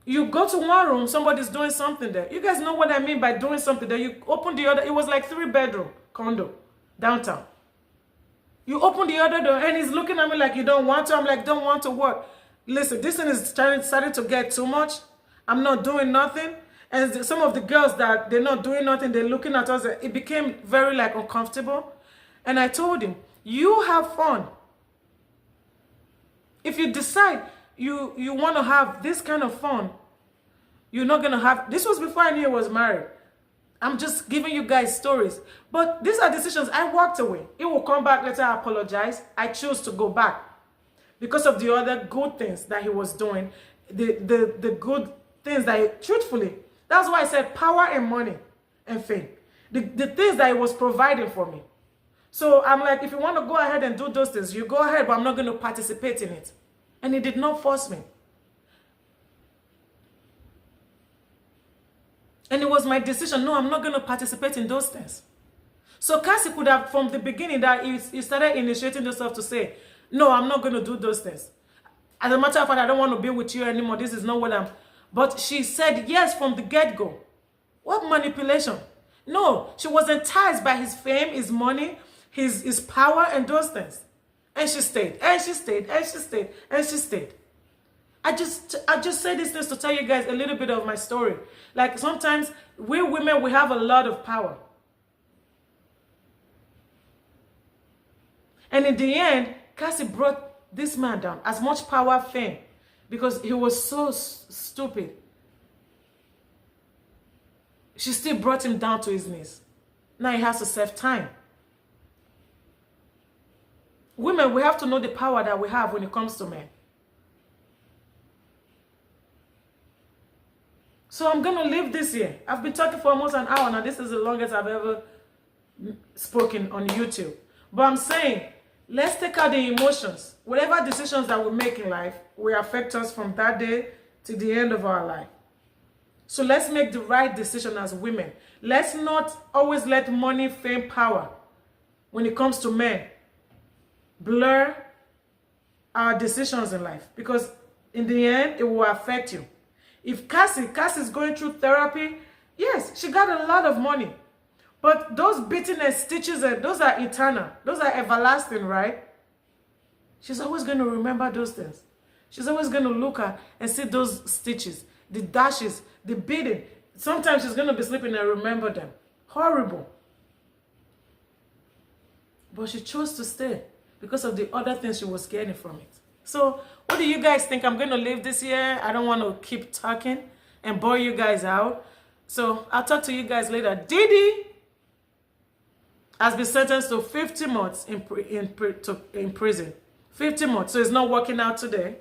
you go to one room, somebody's doing something there. You guys know what I mean by doing something there. You open the other, it was like 3-bedroom condo downtown. You open the other door and he's looking at me like, you don't want to? I'm like, don't want to what? Listen, this thing is starting to get too much. I'm not doing nothing. And some of the girls that they're not doing nothing, they're looking at us. It became very like uncomfortable. And I told him, you have fun. If you decide you want to have this kind of fun, you're not going to have... This was before I knew he was married. I'm just giving you guys stories. But these are decisions. I walked away. He will come back later, I apologize. I chose to go back because of the other good things that he was doing. The good things that, truthfully, that's why I said power and money and fame. The things that he was providing for me. So I'm like, if you want to go ahead and do those things, you go ahead, but I'm not going to participate in it. And he did not force me. And it was my decision, no, I'm not going to participate in those things. So Cassie could have, from the beginning, that he started initiating himself to say, no, I'm not going to do those things. As a matter of fact, I don't want to be with you anymore. This is not what I'm... But she said yes from the get-go. What manipulation? No, she was enticed by his fame, his money, his power and those things. And she stayed, and she stayed, and she stayed, and she stayed. I just say these things to tell you guys a little bit of my story. Like sometimes we women, we have a lot of power. And in the end, Cassie brought this man down. As much power, fame. Because he was so stupid. She still brought him down to his knees. Now he has to serve time. Women, we have to know the power that we have when it comes to men. So I'm going to leave this here. I've been talking for almost an hour now. This is the longest I've ever spoken on YouTube. But I'm saying, let's take out the emotions. Whatever decisions that we make in life will affect us from that day to the end of our life. So let's make the right decision as women. Let's not always let money, fame, power, when it comes to men, blur our decisions in life, because in the end, it will affect you. If Cassie is going through therapy, yes, she got a lot of money. But those bitterness stitches, those are eternal. Those are everlasting, right? She's always going to remember those things. She's always going to look at and see those stitches, the dashes, the beating. Sometimes she's going to be sleeping and remember them. Horrible. But she chose to stay because of the other things she was getting from it. So, what do you guys think? I'm going to leave this here. I don't want to keep talking and bore you guys out. So, I'll talk to you guys later. Diddy has been sentenced to 50 months in prison. 50 months. So, it's not working out today.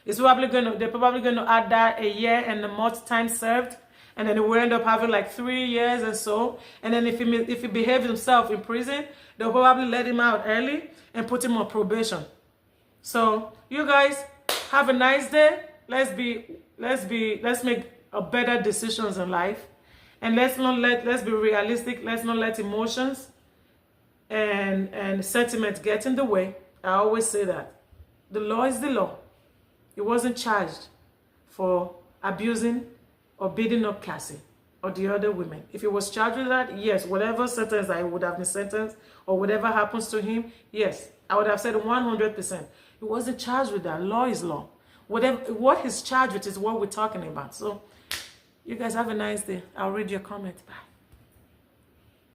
It's probably they're probably going to add that a year and a month time served. And then he will end up having like 3 years or so. And then if he behaves himself in prison, they'll probably let him out early and put him on probation. So you guys have a nice day. Let's make a better decisions in life. And let's be realistic. Let's not let emotions and sentiment get in the way. I always say that. The law is the law. He wasn't charged for abusing or beating up Cassie or the other women. If he was charged with that, yes, whatever sentence I would have been sentenced or whatever happens to him, yes, I would have said 100%. He wasn't charged with that. Law is law. What he's charged with is what we're talking about. So you guys have a nice day. I'll read your comments. Bye.